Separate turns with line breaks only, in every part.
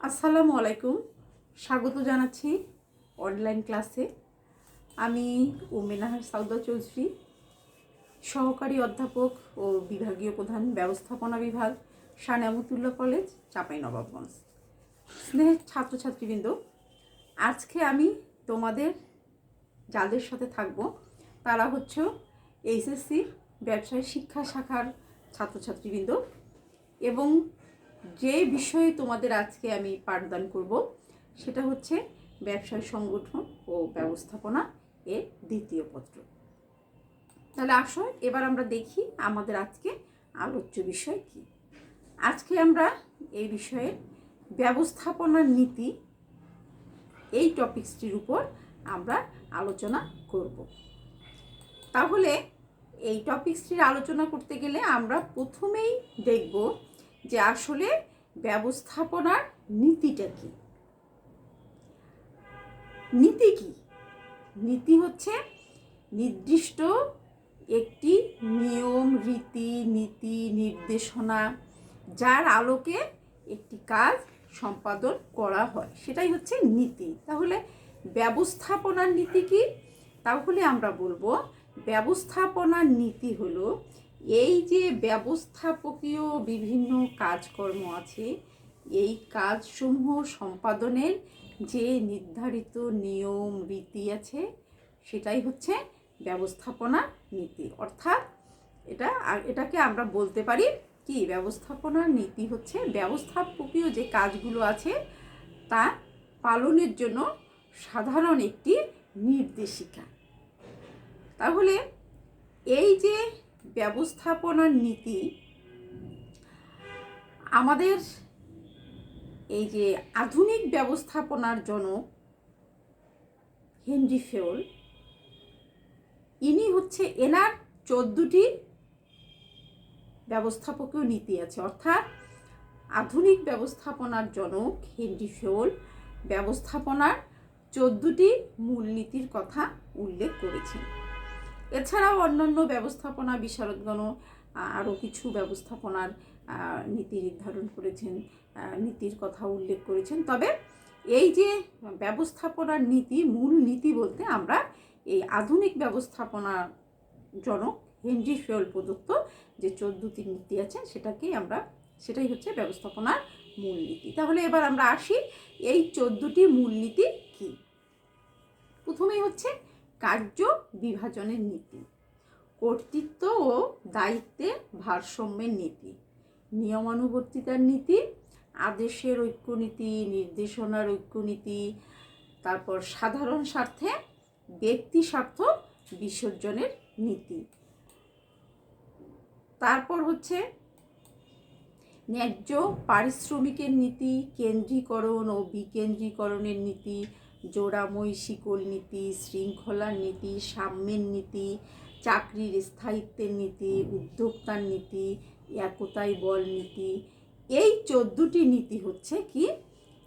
আসসালামু আলাইকুম, স্বাগত জানাচ্ছি অনলাইন ক্লাসে। আমি উমেনাহার সাউদা চৌধুরী, সহকারী অধ্যাপক ও বিভাগীয় প্রধান, ব্যবস্থাপনা বিভাগ, শাহ নেয়ামতুল্লাহ কলেজ, চাঁপাইনবাবগঞ্জ। স্নেহের ছাত্রছাত্রীবৃন্দ, আজকে আমি তোমাদের যাদের সাথে থাকব তারা হচ্ছে এইচএসসি ব্যবসায় শিক্ষা শাখার ছাত্রছাত্রীবৃন্দ, এবং যে বিষয়ে তোমাদের আজকে আমি পাঠদান করব সেটা হচ্ছে ব্যবসায় সংগঠন ও ব্যবস্থাপনা এর দ্বিতীয় পত্র। তাহলে আসো এবার আমরা দেখি আমাদের আজকে আলোচ্য বিষয় কি। আজকে আমরা এই বিষয়ে ব্যবস্থাপনার নীতি এই টপিকসটির উপর আমরা আলোচনা করব। তাহলে এই টপিকসটির আলোচনা করতে গেলে আমরা প্রথমেই দেখব যে আসলে ব্যবস্থাপনার নীতিটা কি। নীতি কি? নীতি হচ্ছে নির্দিষ্ট একটি নিয়ম, রীতি, নীতি, নির্দেশনা, যার আলোকে একটি কাজ সম্পাদন করা হয়, সেটাই হচ্ছে নীতি। তাহলে ব্যবস্থাপনার নীতি কি? তাহলে আমরা বলবো ব্যবস্থাপনার নীতি হলো এই যে ব্যবস্থাপকীয় বিভিন্ন কাজকর্ম আছে, এই কাজসমূহ সম্পাদনের যে নির্ধারিত নিয়ম রীতি আছে সেটাই হচ্ছে ব্যবস্থাপনা নীতি। অর্থাৎ এটাকে আমরা বলতে পারি কি, ব্যবস্থাপনার নীতি হচ্ছে ব্যবস্থাপকীয় যে কাজগুলো আছে তা পালনের জন্য সাধারণ একটি নির্দেশিকা। তাহলে এই যে ব্যবস্থাপনার নীতি, আমাদের এই যে আধুনিক ব্যবস্থাপনার জনক হেনরি ফেওল, ইনি হচ্ছে এনার 14টি ব্যবস্থাপকীয় নীতি আছে। অর্থাৎ আধুনিক ব্যবস্থাপনার জনক হেনরি ফেওল ব্যবস্থাপনার 14টি মূলনীতির কথা উল্লেখ করেছেন। এছাড়াও অন্যান্য ব্যবস্থাপনা বিশারদগণ আরও কিছু ব্যবস্থাপনার নীতি নির্ধারণ করেছেন, নীতির কথা উল্লেখ করেছেন। তবে এই যে ব্যবস্থাপনার নীতি, মূল নীতি বলতে আমরা এই আধুনিক ব্যবস্থাপনার জনক হেনরি ফেওল প্রদত্ত যে 14টি নীতি আছে সেটাই হচ্ছে ব্যবস্থাপনার মূলনীতি। তাহলে এবার আমরা আসি এই 14টি মূলনীতি কি। প্রথমেই হচ্ছে কার্য বিভাজনের নীতি, কর্তৃত্ব ও দায়িত্বের ভারসাম্যের নীতি, নিয়মানুবর্তিতার নীতি, আদেশের ঐক্যনীতি, নির্দেশনার ঐক্যনীতি, তারপর সাধারণ স্বার্থে ব্যক্তি স্বার্থ বিসর্জনের নীতি, তারপর হচ্ছে ন্যায্য পারিশ্রমিকের নীতি, কেন্দ্রীকরণ ও বিকেন্দ্রীকরণের নীতি, জোড়াময় শিকল নীতি, শৃঙ্খলার নীতি, সাম্যের নীতি, চাকরির স্থায়িত্বের নীতি, উদ্যোক্তার নীতি, একতাই বল নীতি। এই 14টি নীতি হচ্ছে কি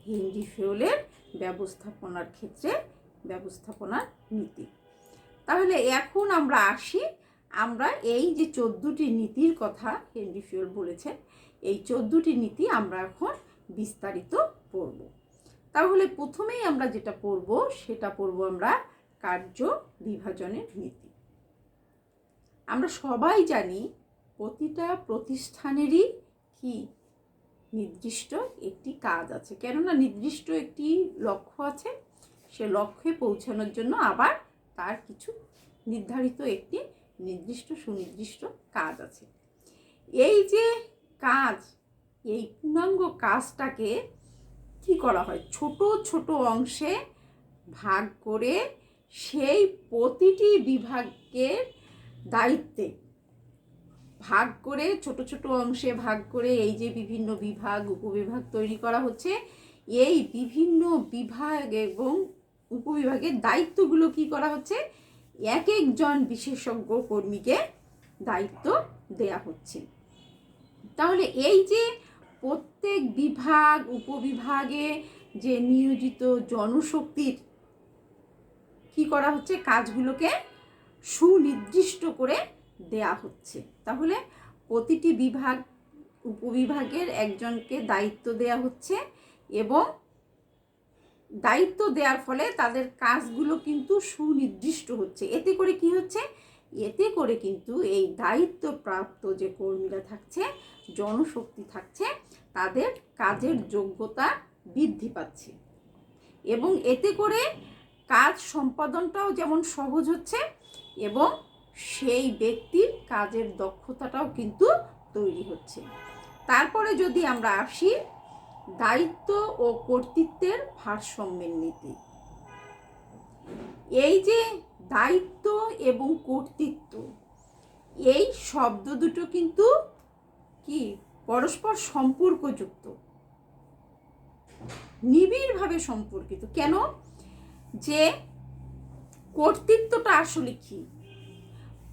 হেনরি ফেওলের ব্যবস্থাপনার ক্ষেত্রে ব্যবস্থাপনার নীতি। তাহলে এখন আমরা আসি, আমরা এই যে 14টি নীতির কথা হেনরি ফেওল বলেছেন, এই 14টি নীতি আমরা এখন বিস্তারিত পড়ব। তাহলে প্রথমেই আমরা যেটা পড়ব সেটা পড়ব আমরা কার্য বিভাজনের নীতি। আমরা সবাই জানি প্রতিটা প্রতিষ্ঠানেরই কি নির্দিষ্ট একটি কাজ আছে, কেননা নির্দিষ্ট একটি লক্ষ্য আছে, সে লক্ষ্যে পৌঁছানোর জন্য আবার তার কিছু নির্ধারিত একটি নির্দিষ্ট সুনির্দিষ্ট কাজ আছে। এই যে কাজ, এই পূর্ণাঙ্গ কাজটাকে কি করা হয়, ছোট ছোট অংশে ভাগ করে সেই প্রতিটি বিভাগের দায়িত্বে ভাগ করে, ছোট ছোট অংশে ভাগ করে এই যে বিভিন্ন বিভাগ উপবিভাগ তৈরি করা হচ্ছে, এই বিভিন্ন বিভাগ এবং উপবিভাগের দায়িত্বগুলো কি করা হচ্ছে, এক একজন বিশেষজ্ঞ কর্মীকে দায়িত্ব দেয়া হচ্ছে। তাহলে এই যে প্রত্যেক বিভাগ উপবিভাগে যে নিয়োজিত জনশক্তির কি করা হচ্ছে, কাজগুলোকে সুনির্দিষ্ট করে দেয়া হচ্ছে। তাহলে প্রতিটি বিভাগ উপবিভাগের একজনকে দায়িত্ব দেয়া হচ্ছে এবং দায়িত্ব দেওয়ার ফলে তাদের কাজগুলো কিন্তু সুনির্দিষ্ট হচ্ছে। এতে করে কি হচ্ছে? এতে করে কিন্তু এই দায়িত্বপ্রাপ্ত যে কর্মীরা থাকছে, জনশক্তি থাকছে, তাদের কাজের যোগ্যতা বৃদ্ধি পাচ্ছে এবং এতে করে কাজ সম্পাদনটাও যেমন সহজ হচ্ছে এবং সেই ব্যক্তির কাজের দক্ষতাটাও কিন্তু তৈরি হচ্ছে। তারপরে যদি আমরা আসি দায়িত্ব ও কর্তৃত্বের ভারসাম্যের নীতি। এই যে দায়িত্ব এবং কর্তৃত্ব, এই শব্দ দুটো কিন্তু কি পরস্পর সম্পর্কযুক্ত, নিবিড়ভাবে সম্পর্কিত। কেন? যে কর্তৃত্বটা আসলে কি,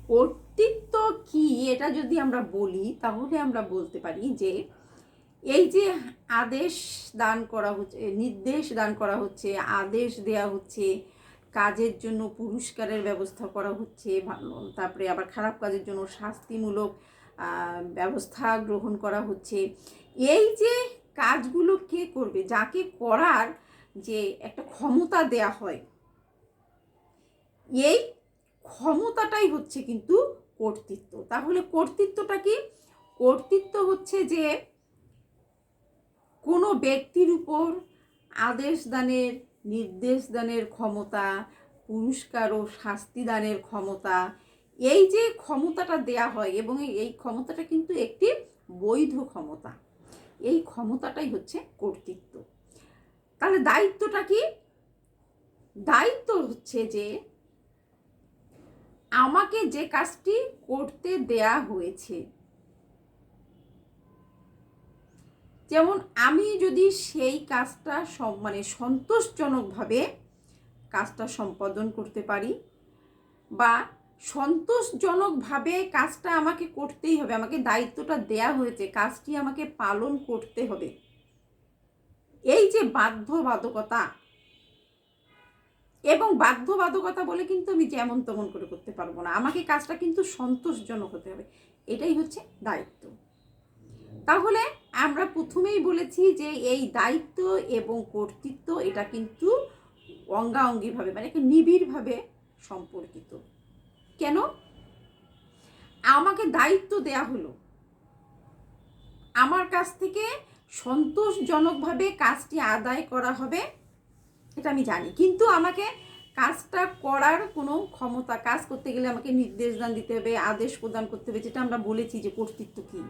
কর্তৃত্ব কি এটা যদি আমরা বলি তাহলে আমরা বলতে পারি যে এই যে আদেশ দান করা হচ্ছে, নির্দেশ দান করা হচ্ছে, আদেশ দেয়া হচ্ছে, কাজের জন্য পুরস্কারের ব্যবস্থা করা হচ্ছে, তারপরে আবার খারাপ কাজের জন্য শাস্তিমূলক ব্যবস্থা গ্রহণ করা হচ্ছে। এই যে কাজগুলো কে করবে, যাকে করার যে একটা ক্ষমতা দেয়া হয়, এই ক্ষমতাটাই হচ্ছে কিন্তু কর্তৃত্ব। তাহলে কর্তৃত্বটা কি? কর্তৃত্ব হচ্ছে যে কোনো ব্যক্তির উপর আদেশ দানের, নির্দেশ দানের ক্ষমতা, পুরস্কার ও শাস্তি দানের ক্ষমতা, এই যে ক্ষমতাটা দেয়া হয় এবং এই ক্ষমতাটা কিন্তু একটি বৈধ ক্ষমতা, এই ক্ষমতাটাই হচ্ছে কর্তৃত্ব। তাহলে দায়িত্বটা কি? দায়িত্ব হচ্ছে যে আমাকে যে কাজটি করতে দেয়া হয়েছে, যেমন আমি যদি সেই কাজটা সন্তোষজনকভাবে কাজটা সম্পাদন করতে পারি বা সন্তোষজনকভাবে কাজটা আমাকে করতেই হবে, আমাকে দায়িত্বটা দেয়া হয়েছে, কাজটি আমাকে পালন করতে হবে, এই যে বাধ্যবাধকতা, এবং বাধ্যবাধকতা বলে কিন্তু আমি যেমন তেমন করে করতে পারবো না, আমাকে কাজটা কিন্তু সন্তোষজনক হতে হবে, এটাই হচ্ছে দায়িত্ব। তাহলে আমরা প্রথমেই বলেছি যে এই দায়িত্ব এবং কর্তৃত্ব এটা কিন্তু অঙ্গাঅঙ্গিভাবে একটা নিবিড়ভাবে সম্পর্কিত। কেন? আমাকে দায়িত্ব দেয়া হলো, আমার কাছ থেকে সন্তোষজনকভাবে কাজটি আদায় করা হবে এটা আমি জানি, কিন্তু আমাকে কাজটা করার কোনো ক্ষমতা, কাজ করতে গেলে আমাকে নির্দেশ দান দিতে হবে, আদেশ প্রদান করতে হবে, যেটা আমরা বলেছি যে কর্তৃত্ব কী।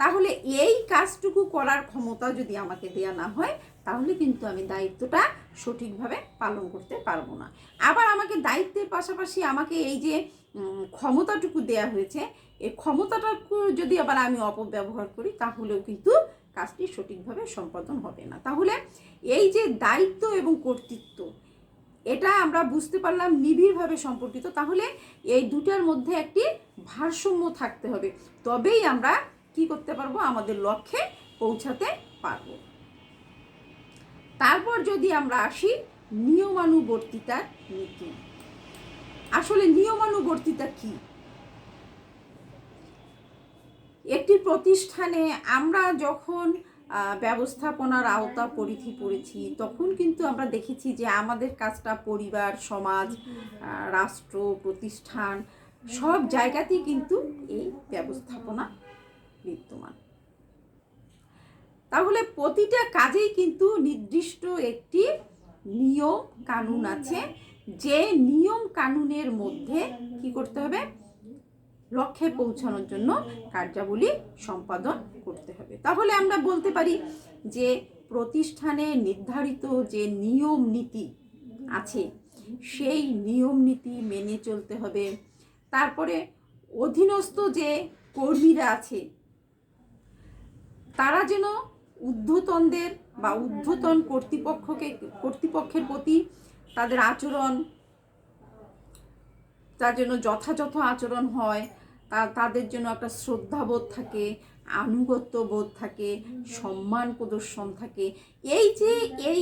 তাহলে এই কাজটুকু করার ক্ষমতা যদি আমাকে দেয়া না হয় তাহলে কিন্তু আমি দায়িত্বটা সঠিকভাবে পালন করতে পারবো না। আবার আমাকে দায়িত্বের পাশাপাশি আমাকে এই যে ক্ষমতাটুকু দেয়া হয়েছে, এই ক্ষমতাটাকে যদি আবার আমি অপব্যবহার করি তাহলেও কিন্তু কাজটি সঠিকভাবে সম্পাদন হবে না। তাহলে এই যে দায়িত্ব এবং কর্তৃত্ব, এটা আমরা বুঝতে পারলাম নিবিড়ভাবে সম্পর্কিত। তাহলে এই দুটার মধ্যে একটি ভারসাম্য থাকতে হবে, তবেই আমরা কি করতে পারবো, আমাদের লক্ষ্যে পৌঁছাতে পারবো। তারপর যদি আমরা আসি নিয়মানুবর্তিতার নীতি। আসলে নিয়মানুবর্তিতা কি? একটি প্রতিষ্ঠানে আমরা যখন ব্যবস্থাপনার আওতা পরিধি পড়েছি তখন কিন্তু আমরা দেখেছি যে আমাদের কাজটা পরিবার, সমাজ, রাষ্ট্র, প্রতিষ্ঠান সব জায়গাতেই কিন্তু এই ব্যবস্থাপনা বিদ্যমান। তাহলে প্রতিটা কাজেই কিন্তু নির্দিষ্ট একটি নিয়ম কানুন আছে, যে নিয়ম কানুনের মধ্যে কি করতে হবে, লক্ষ্যে পৌঁছানোর জন্য কার্যাবলী সম্পাদন করতে হবে। তাহলে আমরা বলতে পারি যে প্রতিষ্ঠানে নির্ধারিত যে নিয়ম নীতি আছে সেই নিয়ম নীতি মেনে চলতে হবে। তারপরে অধীনস্থ যে কর্মীরা আছে তারা যেন ঊর্ধ্বতনদের বা ঊর্ধ্বতন কর্তৃপক্ষের প্রতি তাদের আচরণ, তার জন্য যথাযথ আচরণ হয়, তাদের জন্য একটা শ্রদ্ধাবোধ থাকে, আনুগত্য বোধ থাকে, সম্মান প্রদর্শন থাকে। এই যে এই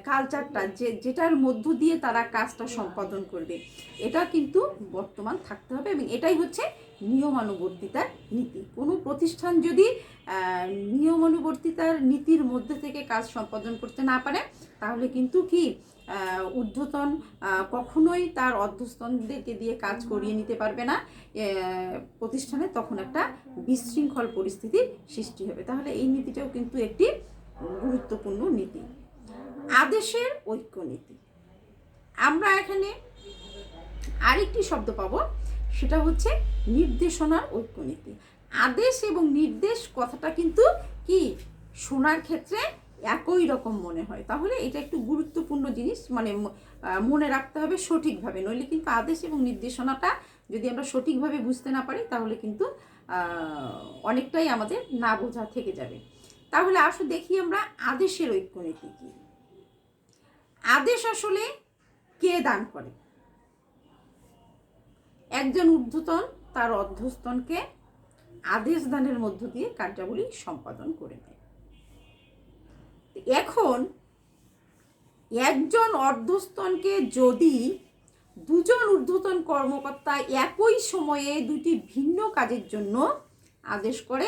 কালচারটা যেটার মধ্য দিয়ে তারা কাজটা সম্পাদন করবে, এটা কিন্তু বর্তমান থাকতে হবে এবং এটাই হচ্ছে নিয়মানুবর্তিতার নীতি। কোনো প্রতিষ্ঠান যদি নিয়মানুবর্তিতার নীতির মধ্যে থেকে কাজ সম্পাদন করতে না পারে, তাহলে কিন্তু কি ঊর্ধ্বতন কখনোই তার অধস্তনদেরকে দিয়ে কাজ করিয়ে নিতে পারবে না। প্রতিষ্ঠানে তখন একটা বিশৃঙ্খল পরিস্থিতির সৃষ্টি হবে। তাহলে এই নীতিটাও কিন্তু একটি গুরুত্বপূর্ণ নীতি। আদেশের ঐক্য নীতি। আমরা এখানে আরেকটি শব্দ পাবো, সেটা হচ্ছে নির্দেশনার ঐক্যনীতি। আদেশ এবং নির্দেশ কথাটা কিন্তু কি শোনার ক্ষেত্রে একই রকম মনে হয়। তাহলে এটা একটু গুরুত্বপূর্ণ জিনিস, মানে মনে রাখতে হবে সঠিকভাবে, নইলে কিন্তু আদেশ এবং নির্দেশনাটা যদি আমরা সঠিকভাবে বুঝতে না পারি, তাহলে কিন্তু অনেকটাই আমাদের না বোঝা থেকে যাবে। তাহলে আসলে দেখি আমরা আদেশের ঐক্যনীতি কি। আদেশ আসলে কে দান করে? একজন ঊর্ধ্বতন তার অধস্তনকে আদেশ দানের মধ্য দিয়ে কার্যাবলী সম্পাদন করে নেয়। এখন একজন অধস্তনকে যদি দুজন ঊর্ধ্বতন কর্মকর্তা একই সময়ে দুটি ভিন্ন কাজের জন্য আদেশ করে,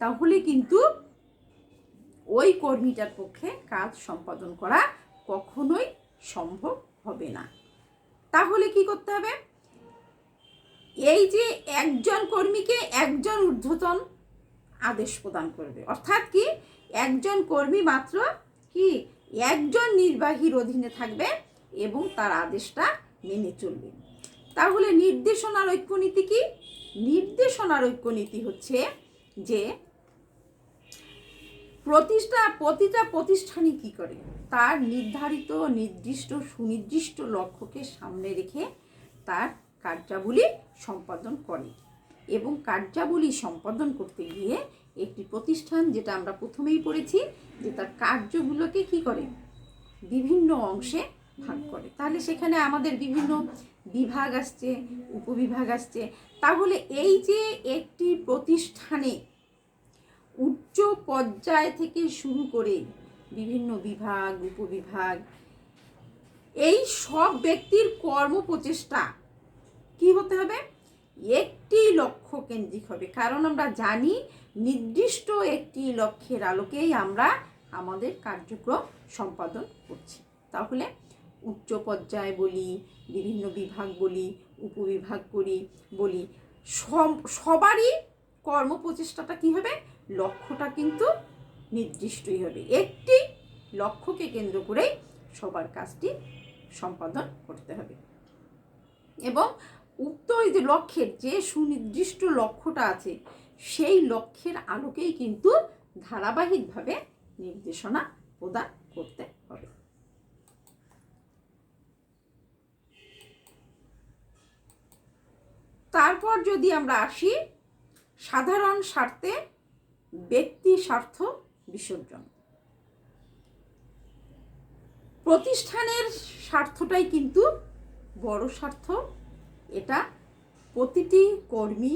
তাহলে কিন্তু ওই কর্মীটার পক্ষে কাজ সম্পাদন করা কখনোই সম্ভব হবে না। তাহলে কি করতে হবে? এই যে একজন কর্মীকে একজন ঊর্ধ্বতন আদেশ প্রদান করবে, অর্থাৎ কি একজন কর্মী মাত্র কি একজন নির্বাহীর অধীনে থাকবে এবং তার আদেশটা মেনে চলবে। তাহলে নির্দেশনার ঐক্যনীতি কি? নির্দেশনার ঐক্যনীতি হচ্ছে যে প্রতিটা প্রতিষ্ঠানই কি করে, তার নির্ধারিত নির্দিষ্ট সুনির্দিষ্ট লক্ষ্যকে সামনে রেখে তার কার্যাবলী সম্পাদন করে। এবং কার্যাবলী সম্পাদন করতে গিয়ে একটি প্রতিষ্ঠান, যেটা আমরা প্রথমেই পড়েছি, যে তার কার্যগুলোকে কি করে বিভিন্ন অংশে ভাগ করে। তাহলে সেখানে আমাদের বিভিন্ন বিভাগ আসছে, উপবিভাগ আসছে। তাহলে এই যে একটি প্রতিষ্ঠানে উচ্চ পর্যায় থেকে শুরু করে বিভিন্ন বিভাগ, উপবিভাগ, এই সব ব্যক্তির কর্মপ্রচেষ্টা কি হতে হবে? একটি লক্ষ্য কেন্দ্রিক হবে। কারণ আমরা জানি নির্দিষ্ট একটি লক্ষ্যের আলোকেই আমরা আমাদের কার্যক্রম সম্পাদন করছি। তাহলে উচ্চ পর্যায় বলি, বিভিন্ন বিভাগ বলি, উপবিভাগ বলি, সবারই কর্মপ্রচেষ্টাটা কি হবে? লক্ষ্যটা কিন্তু নির্দিষ্টই হবে। একটি লক্ষ্যকে কেন্দ্র করেই সবার কাজটি সম্পাদন করতে হবে। এবং উক্ত এই যে লক্ষ্যের যে সুনির্দিষ্ট লক্ষ্যটা আছে, সেই লক্ষ্যের আলোকেই কিন্তু ধারাবাহিকভাবে নির্দেশনা প্রদান করতে হবে। তারপর যদি আমরা আসি সাধারণ স্বার্থে ব্যক্তি স্বার্থ বিসর্জন। প্রতিষ্ঠানের স্বার্থটাই কিন্তু বড় স্বার্থ। এটা প্রতিটি কর্মী,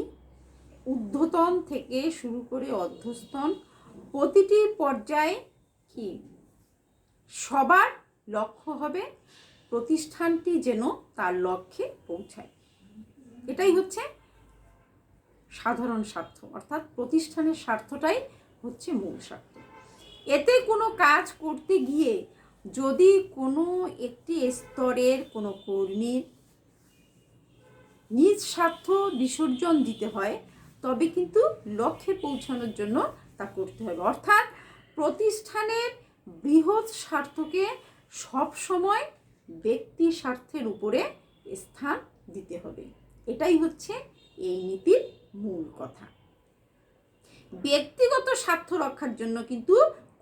ঊর্ধ্বতন থেকে শুরু করে অধস্তন, প্রতিটি পর্যায়ে কি সবার লক্ষ্য হবে প্রতিষ্ঠানটি যেন তার লক্ষ্যে পৌঁছায়। এটাই হচ্ছে সাধারণ স্বার্থ, অর্থাৎ প্রতিষ্ঠানের স্বার্থটাই হচ্ছে মূল স্বার্থ। এতে কোনো কাজ করতে গিয়ে যদি কোনো একটি স্তরের কোনো কর্মীর নিজ স্বার্থ বিসর্জন দিতে হয়, তবে কিন্তু লক্ষ্যে পৌঁছানোর জন্য তা করতে হবে। অর্থাৎ প্রতিষ্ঠানের বৃহৎ স্বার্থকে সবসময় ব্যক্তি স্বার্থের উপরে স্থান দিতে হবে। এটাই হচ্ছে এই নীতির মূল কথা। ব্যক্তিগত স্বার্থ রক্ষার জন্য কিন্তু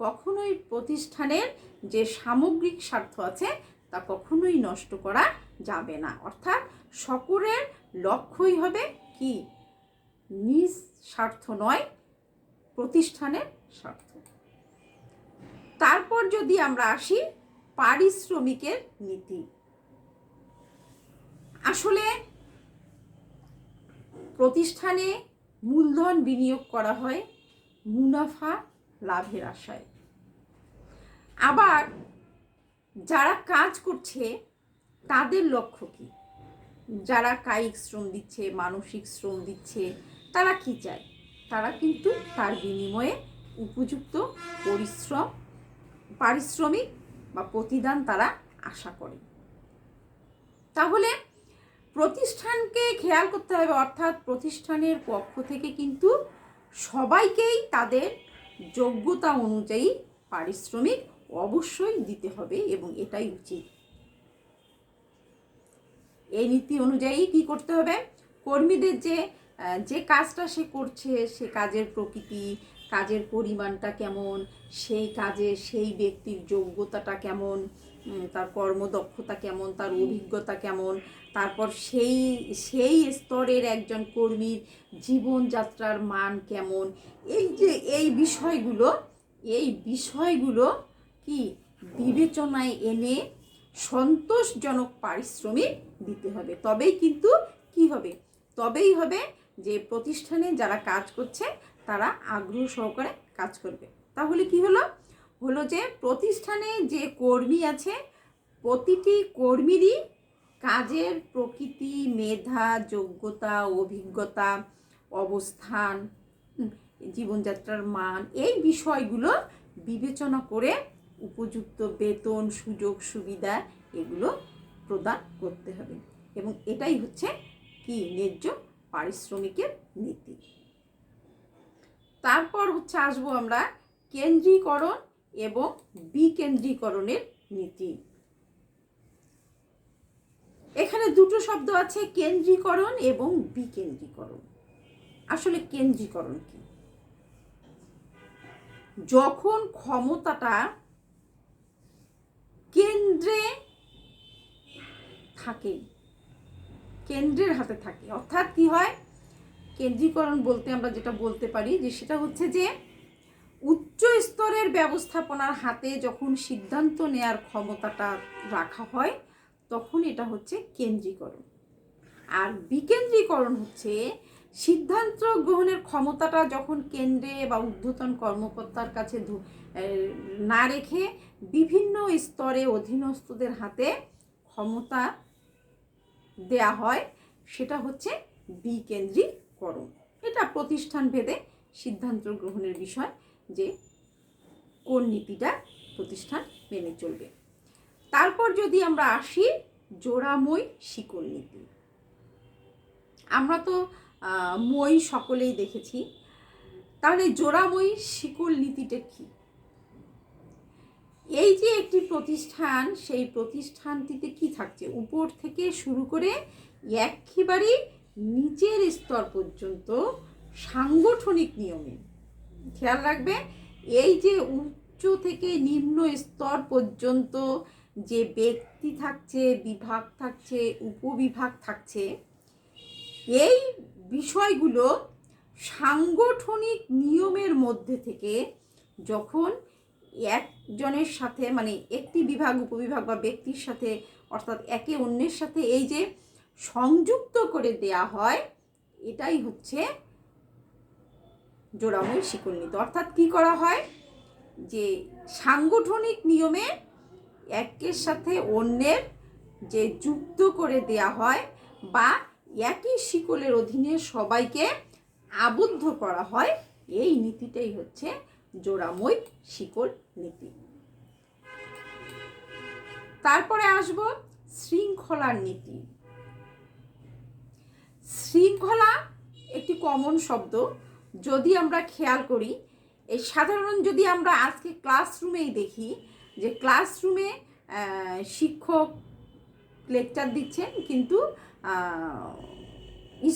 কখনোই প্রতিষ্ঠানের যে সামগ্রিক স্বার্থ আছে তা কখনোই নষ্ট করা যাবে না। অর্থাৎ সকলের লক্ষ্যই হবে কি নিজ স্বার্থ নয়, প্রতিষ্ঠানের স্বার্থ। তারপর যদি আমরা আসি পারিশ্রমিকের নীতি। আসলে প্রতিষ্ঠানে মূলধন বিনিয়োগ করা হয় মুনাফা লাভের আশায়। আবার যারা কাজ করছে তাদের লক্ষ্য কি? যারা কায়িক শ্রম দিচ্ছে, মানসিক শ্রম দিচ্ছে, তারা কি চায়? তারা কিন্তু তার বিনিময়ে উপযুক্ত পারিশ্রমিক বা প্রতিদান তারা আশা করে। তাহলে প্রতিষ্ঠানকে খেয়াল করতে হবে, অর্থাৎ প্রতিষ্ঠানের পক্ষ থেকে কিন্তু সবাইকেই তাদের যোগ্যতা অনুযায়ী পারিশ্রমিক অবশ্যই দিতে হবে এবং এটাই উচিত। এই নীতি অনুযায়ী কি করতে হবে? কর্মীদের যে কাজটা সে করছে, সে কাজের প্রকৃতি, কাজের পরিমাণটা কেমন, সেই কাজে সেই ব্যক্তির যোগ্যতাটা কেমন, তার কর্মদক্ষতা কেমন, তার অভিজ্ঞতা কেমন, তারপর সেই স্তরের একজন কর্মীর জীবনযাত্রার মান কেমন, এই বিষয়গুলো কি বিবেচনায় এনে সন্তোষজনক পারিশ্রমিক দিতে হবে। তবেই কিন্তু কি হবে? তবেই হবে যে প্রতিষ্ঠানে যারা কাজ করছে তারা আগ্রহ সহকারে কাজ করবে। তাহলে কি হলো যে প্রতিষ্ঠানে যে কর্মী আছে, প্রতিটি কর্মীরই কাজের প্রকৃতি, মেধা, যোগ্যতা, অভিজ্ঞতা, অবস্থান, জীবনযাত্রার মান, এই বিষয়গুলো বিবেচনা করে উপযুক্ত বেতন, সুযোগ সুবিধা এগুলো প্রদান করতে হবে এবং এটাই হচ্ছে কি ন্যায্য পারিশ্রমিকের নীতি। তারপর আসবো আমরা কেন্দ্রীকরণ এবং বিকেন্দ্রীকরণের নীতি। এখানে দুটো শব্দ আছে, কেন্দ্রীকরণ এবং বিকেন্দ্রীকরণ। আসলে কেন্দ্রীকরণ কি? যখন ক্ষমতাটা কেন্দ্রে থাকে, কেন্দ্রের হাতে থাকে, অর্থাৎ কি হয়? কেন্দ্রীকরণ বলতে আমরা যেটা বলতে পারি যে সেটা হচ্ছে যে উচ্চ স্তরের ব্যবস্থাপনার হাতে যখন সিদ্ধান্ত নেয়ার ক্ষমতাটা রাখা হয় তখন এটা হচ্ছে কেন্দ্রীকরণ। আর বিকেন্দ্রীকরণ হচ্ছে সিদ্ধান্ত গ্রহণের ক্ষমতাটা যখন কেন্দ্রে বা ঊর্ধ্বতন কর্মকর্তার কাছে না রেখে বিভিন্ন স্তরে অধীনস্থদের হাতে ক্ষমতা দেয়া হয়, সেটা হচ্ছে বিকেন্দ্রীকরণ। এটা প্রতিষ্ঠান ভেদে সিদ্ধান্ত গ্রহণের বিষয় যে কোন নীতিটা প্রতিষ্ঠান মেনে চলবে। তারপর যদি আমরা আসি জোড়াময় শিকল নীতি। আমরা তো মই সকলেই দেখেছি, তাহলে জোড়াময় শিকল নীতিটা কি? এই যে একটি প্রতিষ্ঠান, সেই প্রতিষ্ঠানটিতে কি থাকছে? উপর থেকে শুরু করে একেবারে নিচের স্তর পর্যন্ত সাংগঠনিক নিয়মে, খেয়াল রাখবে, এই যে উচ্চ থেকে নিম্ন স্তর পর্যন্ত যে ব্যক্তি থাকছে, বিভাগ থাকছে, উপবিভাগ থাকছে, এই বিষয়গুলো সাংগঠনিক নিয়মের মধ্যে থেকে যখন একজনের সাথে, মানে একটি বিভাগ, উপবিভাগ বা ব্যক্তির সাথে, অর্থাৎ একে অন্যের সাথে এই যে সংযুক্ত করে দেয়া হয়, এটাই হচ্ছে জোড়াময় শিকল নীতি। অর্থাৎ কি করা হয়? যে সাংগঠনিক নিয়মে একের সাথে অন্যের যে যুক্ত করে দেয়া হয় বা একই শিকলের অধীনে সবাইকে আবদ্ধ করা হয়, এই নীতিটাই হচ্ছে জোড়াময় শিকল নীতি। তারপরে আসব শৃঙ্খলার নীতি। শৃঙ্খলা একটি কমন শব্দ। যদি আমরা খেয়াল করি, এই সাধারণ যদি আমরা আজকে ক্লাসরুমেই দেখি যে ক্লাসরুমে শিক্ষক লেকচার দিচ্ছেন কিন্তু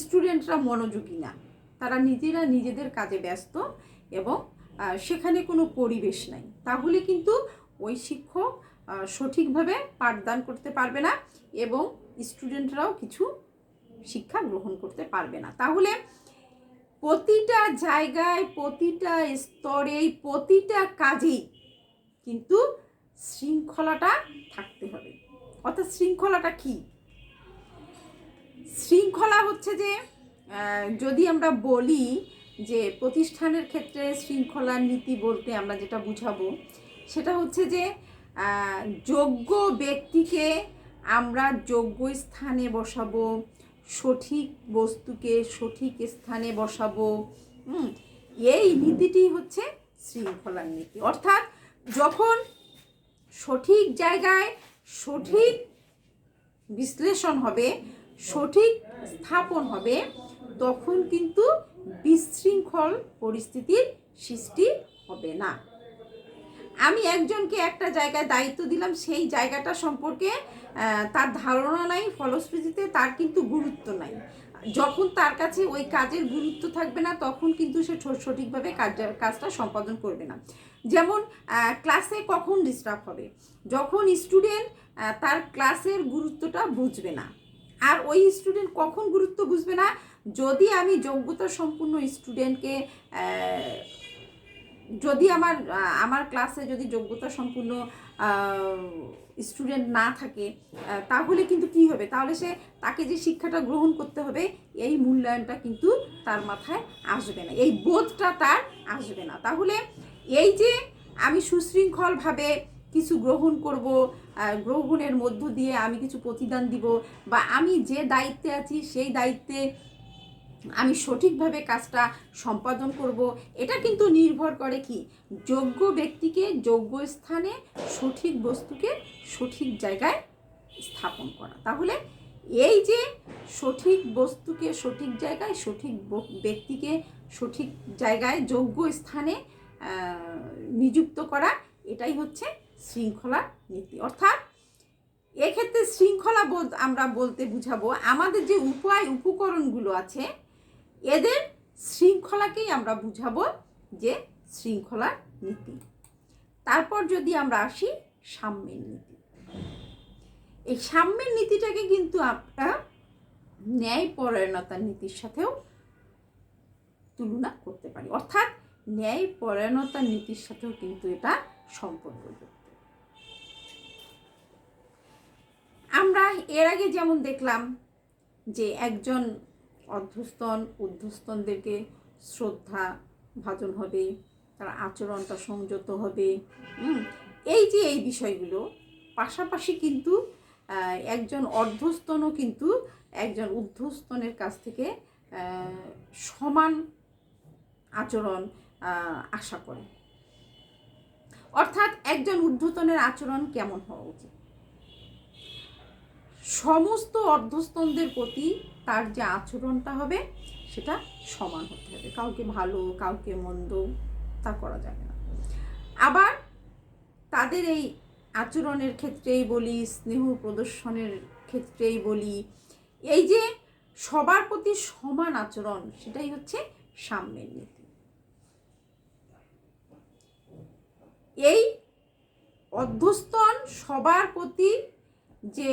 স্টুডেন্টরা মনোযোগী না, তারা নিজেরা নিজেদের কাজে ব্যস্ত এবং সেখানে কোনো পরিবেশ নাই, তাহলে কিন্তু ওই শিক্ষক সঠিকভাবে পাঠদান করতে পারবে না এবং স্টুডেন্টরাও কিছু শিক্ষা গ্রহণ করতে পারবে না। তাহলে প্রতিটা জায়গায়, প্রতিটা স্তরে, প্রতিটা কাজেই কিন্তু শৃঙ্খলাটা থাকতে হবে। অর্থাৎ শৃঙ্খলাটা কি? শৃঙ্খলা হচ্ছে যে যদি আমরা বলি যে প্রতিষ্ঠানের ক্ষেত্রে শৃঙ্খলার নীতি বলতে আমরা যেটা বুঝাবো সেটা হচ্ছে যে যোগ্য ব্যক্তিকে আমরা যোগ্য স্থানে বসাবো, সঠিক বস্তুকে সঠিক স্থানে বসাবো। এই নীতিটি হচ্ছে শৃঙ্খলার নীতি। অর্থাৎ যখন সঠিক জায়গায় সঠিক বিশ্লেষণ হবে, সঠিক স্থাপন হবে, তখন কিন্তু বিশৃঙ্খল পরিস্থিতির সৃষ্টি হবে না। আমি একজনকে একটা জায়গায় দায়িত্ব দিলাম, সেই জায়গাটা সম্পর্কে তার ধারণা নাই, ফলশ্রুতিতে তার কিন্তু গুরুত্ব নাই। যখন তার কাছে ওই কাজের গুরুত্ব থাকবে না, তখন কিন্তু সে সঠিকভাবে কাজটা সম্পাদন করবে না। যেমন ক্লাসে কখন ডিস্টার্ব হবে, যখন স্টুডেন্ট তার ক্লাসের গুরুত্বটা বুঝবে না। আর ওই স্টুডেন্ট কখন গুরুত্ব বুঝবে না, যদি আমি যোগ্যতা সম্পন্ন স্টুডেন্টকে, যদি আমার ক্লাসে যদি যোগ্যতা সম্পূর্ণ স্টুডেন্ট না থাকে, তাহলে কিন্তু কি হবে, তাহলে তাকে যে শিক্ষাটা গ্রহণ করতে হবে এই মূল্যায়নটা কিন্তু তার মাথায় আসবে না, এই বোধটা তার আসবে না। তাহলে এই যে আমি সুশৃঙ্খলভাবে কিছু গ্রহণ করব, গ্রহণের মধ্য দিয়ে আমি কিছু প্রতিদান দিব, বা আমি যে দায়িত্বে আছি সেই দায়িত্বে আমি সঠিকভাবে কাজটা সম্পাদন করব, এটা কিন্তু নির্ভর করে কি, যোগ্য ব্যক্তিকে যোগ্য স্থানে, সঠিক বস্তুকে সঠিক জায়গায় স্থাপন করা। তাহলে এই যে সঠিক বস্তুকে সঠিক জায়গায়, সঠিক ব্যক্তিকে সঠিক জায়গায় যোগ্য স্থানে নিযুক্ত করা, এটাই হচ্ছে শৃঙ্খলার নীতি। অর্থাৎ এক্ষেত্রে শৃঙ্খলা বোধ আমরা বলতে বুঝাবো আমাদের যে উপকরণগুলো আছে, এদের শৃঙ্খলাকেই আমরা বুঝাবো যে শৃঙ্খলার নীতি। তারপর যদি আমরা আসি সাম্যের নীতি, এই সাম্যের নীতিটাকে কিন্তু আমরা ন্যায়পরায়ণতার নীতির সাথেও তুলনা করতে পারি। অর্থাৎ ন্যায়পরায়ণতার নীতির সাথেও কিন্তু এটা সম্পর্কযুক্ত। আমরা এর আগে যেমন দেখলাম যে একজন অধস্তন ঊর্ধ্বস্তনদেরকে শ্রদ্ধা ভাজন হবে, তার আচরণটা সংযত হবে। এই যে এই বিষয়গুলো, পাশাপাশি কিন্তু একজন অর্ধস্তনও কিন্তু একজন ঊর্ধ্বস্তনের কাছ থেকে সমান আচরণ আশা করে। অর্থাৎ একজন ঊর্ধ্বতনের আচরণ কেমন হওয়া উচিত, সমস্ত অর্ধস্তনদের প্রতি তার যে আচরণটা হবে সেটা সমান হতে হবে, কাউকে ভালো কাউকে মন্দ তা করা যাবে না। আবার তাদের এই আচরণের ক্ষেত্রেই বলি, স্নেহ প্রদর্শনের ক্ষেত্রেই বলি, এই যে সবার প্রতি সমান আচরণ, সেটাই হচ্ছে সাম্যের নীতি। এই অর্ধস্তন সবার প্রতি, যে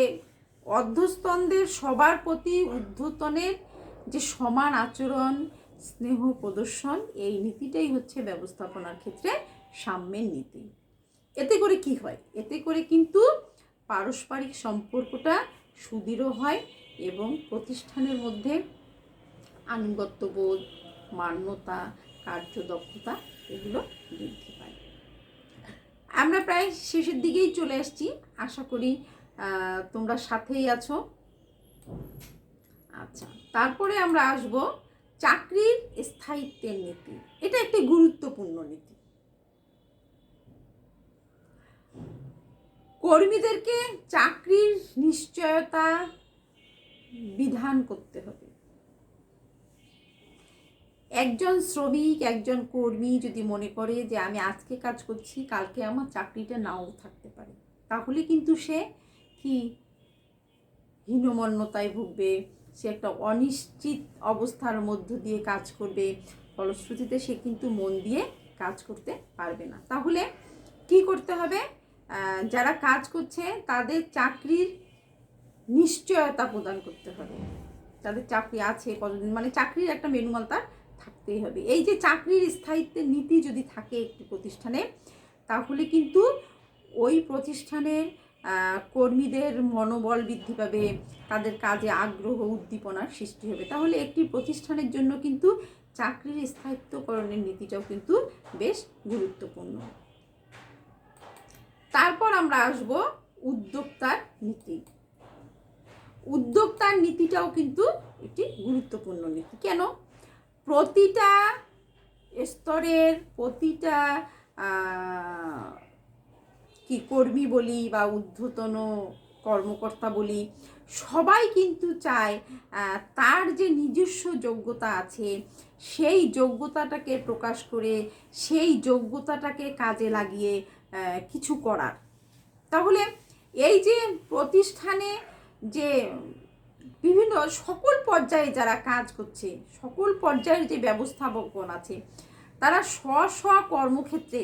অর্ধস্তনদের সবার প্রতি ঊর্ধ্বতনের যে সমান আচরণ, স্নেহ প্রদর্শন, এই নীতিটাই হচ্ছে ব্যবস্থাপনার ক্ষেত্রে সাম্যের নীতি। এতে করে কি হয়, এতে করে কিন্তু পারস্পরিক সম্পর্কটা সুদৃঢ় হয় এবং প্রতিষ্ঠানের মধ্যে আনুগত্যবোধ, মান্যতা, কার্যদক্ষতা এগুলো বৃদ্ধি পায়। আমরা প্রায় শেষের দিকেই চলে আসছি, আশা করি তোমরা সাথেই আছো। আচ্ছা, তারপরে আমরা আসব চাকরির স্থায়িত্বের নীতি। এটা একটি গুরুত্বপূর্ণ নীতি। কর্মীদেরকে চাকরির নিশ্চয়তা বিধান করতে হবে। একজন শ্রমিক, একজন কর্মী যদি মনে করে যে আমি আজকে কাজ করছি, কালকে আমার চাকরিটা নাও থাকতে পারে, তাহলে কিন্তু সে কি হীনমন্যতায় ভুগবে, সে একটা অনিশ্চিত অবস্থার মধ্য দিয়ে কাজ করবে, ফলশ্রুতিতে সে কিন্তু মন দিয়ে কাজ করতে পারবে না। তাহলে কি করতে হবে, যারা কাজ করছে তাদের চাকরির নিশ্চয়তা প্রদান করতে হবে, তাদের চাকরি আছে কতদিন, মানে চাকরির একটা মেনুমাল তার থাকতেই হবে। এই যে চাকরির স্থায়িত্বের নীতি যদি থাকে একটি প্রতিষ্ঠানে, তাহলে কিন্তু ওই প্রতিষ্ঠানের কর্মীদের মনোবল বৃদ্ধি পাবে, তাদের কাজে আগ্রহ উদ্দীপনার সৃষ্টি হবে। তাহলে একটি প্রতিষ্ঠানের জন্য কিন্তু চাকরির স্থায়িত্বকরণের নীতিটাও কিন্তু বেশ গুরুত্বপূর্ণ। তারপর আমরা আসব উদ্যোক্তার নীতি। উদ্যোক্তার নীতিটাও কিন্তু একটি গুরুত্বপূর্ণ নীতি। কেন? প্রতিটা স্তরের প্রতিটা কি কর্মী বলি বা ঊর্ধ্বতন কর্মকর্তা বলি, সবাই কিন্তু চায় তার যে নিজস্ব যোগ্যতা আছে সেই যোগ্যতাটাকে প্রকাশ করে সেই যোগ্যতাটাকে কাজে লাগিয়ে কিছু করার। তাহলে এই যে প্রতিষ্ঠানে যে বিভিন্ন সকল পর্যায়ে যারা কাজ করছে, সকল পর্যায়ের যে ব্যবস্থাপকগণ আছে, তারা স্ব কর্মক্ষেত্রে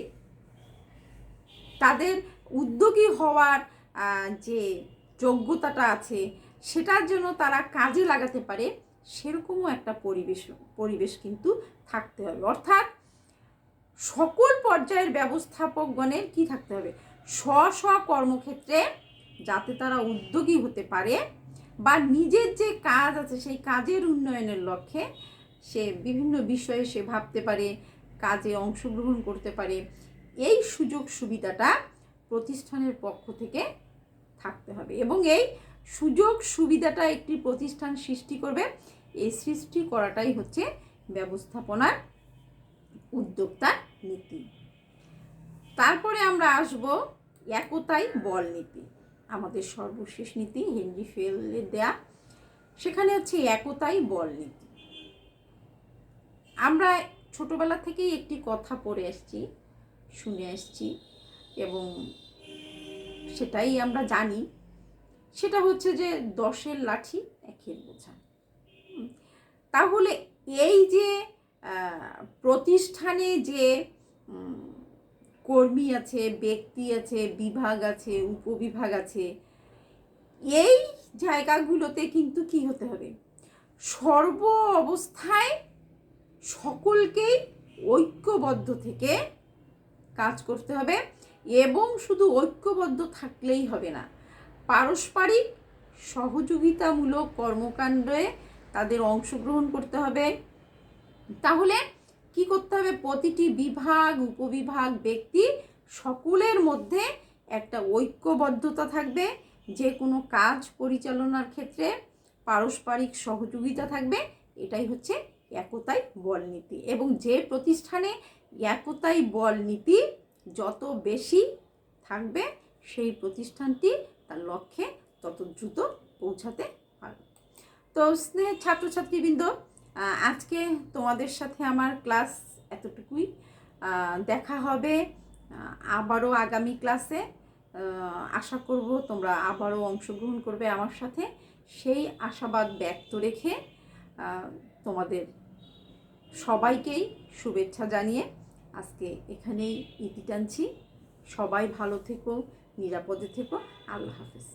তাদের উদ্যোগী হওয়ার যে যোগ্যতাটা আছে সেটার জন্য তারা কাজে লাগাতে পারে, সেরকমও একটা পরিবেশ কিন্তু থাকতে হবে। অর্থাৎ সকল পর্যায়ের ব্যবস্থাপকগণের কি থাকতে হবে? স্ব কর্মক্ষেত্রে যাতে তারা উদ্যোগী হতে পারে বা নিজের যে কাজ আছে সেই কাজের উন্নয়নের লক্ষ্যে সে বিভিন্ন বিষয়ে সে ভাবতে পারে, কাজে অংশগ্রহণ করতে পারে, এই সুযোগ সুবিধাটা প্রতিষ্ঠানের পক্ষ থেকে থাকতে হবে। এবং এই সুযোগ সুবিধাটা একটি প্রতিষ্ঠান সৃষ্টি করবে, এই সৃষ্টি করাটাই হচ্ছে ব্যবস্থাপনার উদ্যোক্তার নীতি। তারপরে আমরা আসব একতাই বল নীতি, আমাদের সর্বশেষ নীতি হেনরি ফেলের দেয়া। সেখানে হচ্ছে একতাই বল নীতি। আমরা ছোটবেলা থেকেই একটি কথা পড়ে আসছি, শুনে আসছি এবং সেটাই আমরা জানি, সেটা হচ্ছে যে 10-এর লাঠি 1-এর বোঝা। তাহলে এই যে প্রতিষ্ঠানে যে কর্মী আছে, ব্যক্তি আছে, বিভাগ আছে, উপবিভাগ আছে, এই জায়গাগুলোতে কিন্তু কি হতে হবে? সর্ব অবস্থায় সকলকেই ঐক্যবদ্ধ থেকে কাজ করতে হবে। এবং শুধু ঐক্যবদ্ধ থাকলেই হবে না, পারস্পরিক সহযোগিতামূলক কর্মকাণ্ডে তাদের অংশগ্রহণ করতে হবে। তাহলে কি করতে হবে? প্রতিটি বিভাগ, উপবিভাগ, ব্যক্তি সকলের মধ্যে একটা ঐক্যবদ্ধতা থাকবে, যে কোনো কাজ পরিচালনার ক্ষেত্রে পারস্পরিক সহযোগিতা থাকবে। এটাই হচ্ছে একতাই বল নীতি। এবং যে প্রতিষ্ঠানে একতাই বল নীতি যত বেশি থাকবে, সেই প্রতিষ্ঠানটি তার লক্ষ্যে তত দ্রুত পৌঁছাতে পারবে। তো স্নেহের ছাত্রছাত্রীবৃন্দ, আজকে তোমাদের সাথে আমার ক্লাস এতটুকুই। দেখা হবে আবারও আগামী ক্লাসে। আশা করব তোমরা আবারও অংশগ্রহণ করবে আমার সাথে। সেই আশাবাদ ব্যক্ত রেখে তোমাদের সবাইকেই শুভেচ্ছা জানিয়ে আজকে এখানেই ইতি টানছি। সবাই ভালো থেকো, নিরাপদে থেকো। আল্লাহ হাফেজ।